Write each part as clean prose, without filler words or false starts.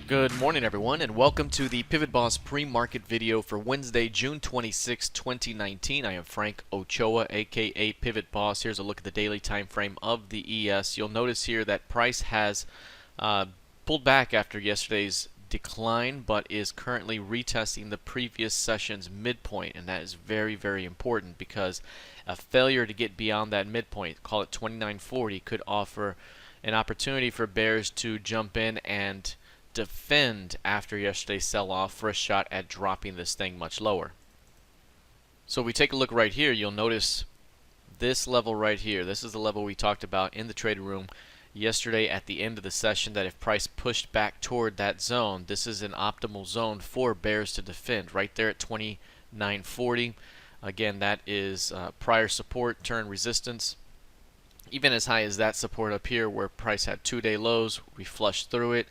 Good morning, everyone, and welcome to the PivotBoss pre-market video for Wednesday, June 26, 2019. I am Frank Ochoa, aka PivotBoss. Here's a look at the daily time frame of the ES. You'll notice here that price has pulled back after yesterday's decline, but is currently retesting the previous session's midpoint, and that is very, very important because a failure to get beyond that midpoint, call it 2940, could offer an opportunity for bears to jump in and defend after yesterday's sell-off for a shot at dropping this thing much lower. So if we take a look right here, you'll notice this level right here. This is the level we talked about in the trading room yesterday at the end of the session, that if price pushed back toward that zone, this is an optimal zone for bears to defend right there at 2940. Again, that is prior support turn resistance. Even as high as that support up here where price had 2-day lows, we flushed through it.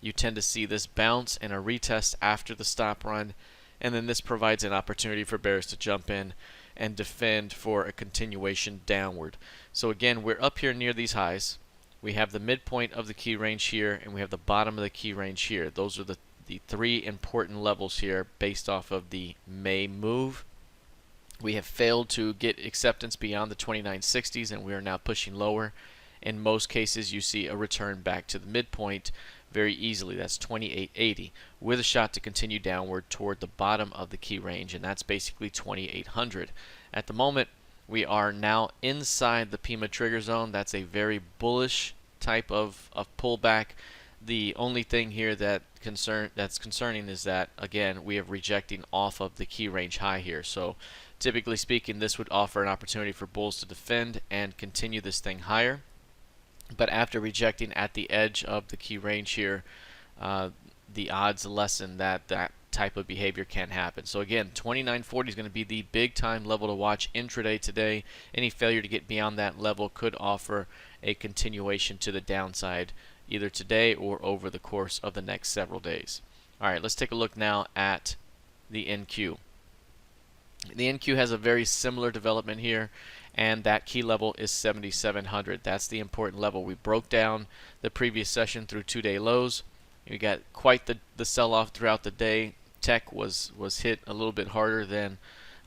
You tend to see this bounce and a retest after the stop run, and then this provides an opportunity for bears to jump in and defend for a continuation downward. So again, we're up here near these highs. We have the midpoint of the key range here, and we have the bottom of the key range here. Those are the three important levels here based off of the May move. We have failed to get acceptance beyond the 2960s, and we are now pushing lower. In most cases, you see a return back to the midpoint very easily. That's 2880 with a shot to continue downward toward the bottom of the key range, and that's basically 2800. At the moment, we are now inside the PIMA trigger zone. That's a very bullish type of pullback. The only thing here that's concerning is that, again, we are rejecting off of the key range high here. So typically speaking, this would offer an opportunity for bulls to defend and continue this thing higher. But after rejecting at the edge of the key range here, the odds lessen that that type of behavior can happen. So again, 2940 is going to be the big time level to watch intraday today. Any failure to get beyond that level could offer a continuation to the downside either today or over the course of the next several days. All right, let's take a look now at the NQ. The NQ has a very similar development here, and that key level is 7700. That's the important level. We broke down the previous session through 2-day lows. We got quite the sell-off throughout the day. Tech was hit a little bit harder than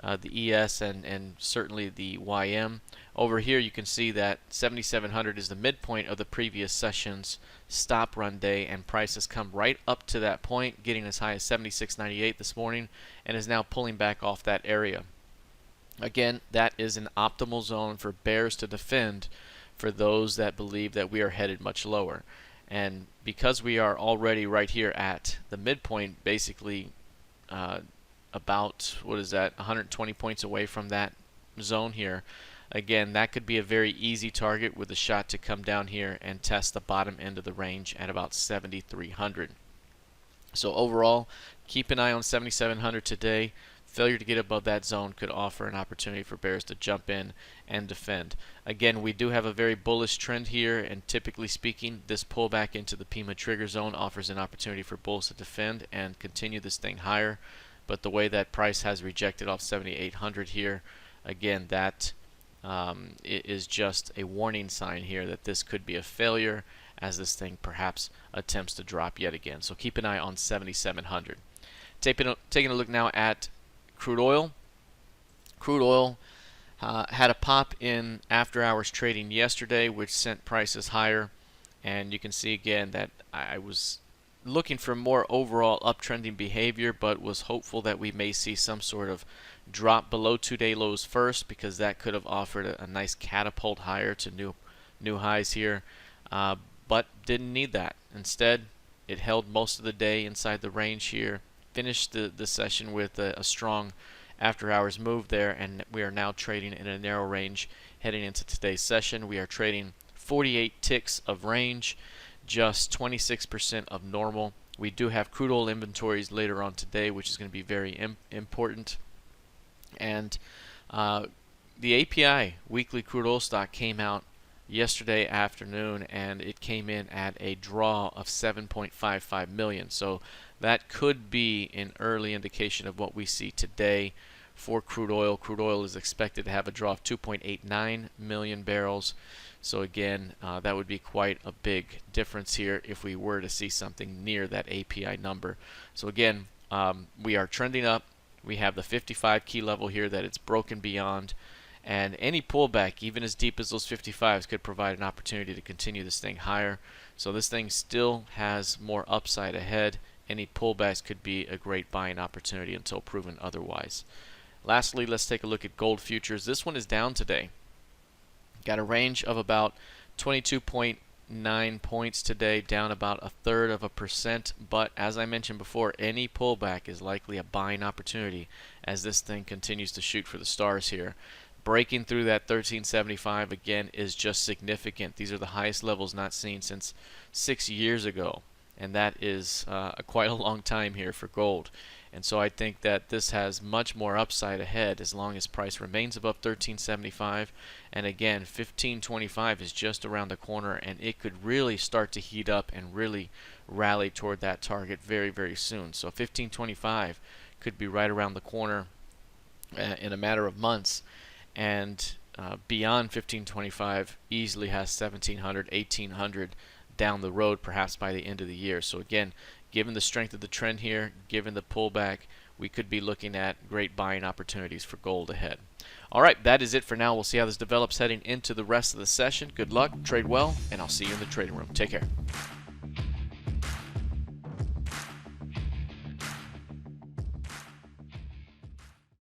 the ES and certainly the YM. Over here you can see that 7700 is the midpoint of the previous session's stop run day, and price has come right up to that point, getting as high as 7698 this morning, and is now pulling back off that area. Again, that is an optimal zone for bears to defend for those that believe that we are headed much lower. And because we are already right here at the midpoint, basically about, what is that, 120 points away from that zone here, again, that could be a very easy target with a shot to come down here and test the bottom end of the range at about 7300. So overall, keep an eye on 7700 today. Failure to get above that zone could offer an opportunity for bears to jump in and defend. Again, we do have a very bullish trend here, and typically speaking, this pullback into the PIMA trigger zone offers an opportunity for bulls to defend and continue this thing higher. But the way that price has rejected off 7800 here, again, that is just a warning sign here that this could be a failure as this thing perhaps attempts to drop yet again. So keep an eye on 7700. Taking a look now at crude oil. Crude oil had a pop in after hours trading yesterday, which sent prices higher, and you can see again that I was looking for more overall uptrending behavior, but was hopeful that we may see some sort of drop below 2-day lows first, because that could have offered a nice catapult higher to new highs here, but didn't need that. Instead, it held most of the day inside the range here, finished the session with a strong after hours move there, and we are now trading in a narrow range heading into today's session. We are trading 48 ticks of range, just 26% of normal. We do have crude oil inventories later on today, which is going to be very important. And the API weekly crude oil stock came out yesterday afternoon, and it came in at a draw of 7.55 million. So that could be an early indication of what we see today for crude oil. Crude oil is expected to have a draw of 2.89 million barrels. So again, that would be quite a big difference here if we were to see something near that API number. So again, we are trending up. We have the 55 key level here that it's broken beyond, and any pullback, even as deep as those 55s, could provide an opportunity to continue this thing higher. So this thing still has more upside ahead. Any pullbacks could be a great buying opportunity until proven otherwise. Lastly, let's take a look at gold futures. This one is down today. Got a range of about 22.9 points today, down about 1/3%. But as I mentioned before, any pullback is likely a buying opportunity as this thing continues to shoot for the stars here. Breaking through that 1375 again is just significant. These are the highest levels not seen since 6 years ago, and that is quite a long time here for gold. And so I think that this has much more upside ahead as long as price remains above 1375. And again, 1525 is just around the corner, and it could really start to heat up and really rally toward that target very, very soon. So 1525 could be right around the corner in a matter of months. And beyond 1525 easily has 1700, 1800 down the road, perhaps by the end of the year. So again, given the strength of the trend here, given the pullback, we could be looking at great buying opportunities for gold ahead. All right, that is it for now. We'll see how this develops heading into the rest of the session. Good luck, trade well, and I'll see you in the trading room. Take care.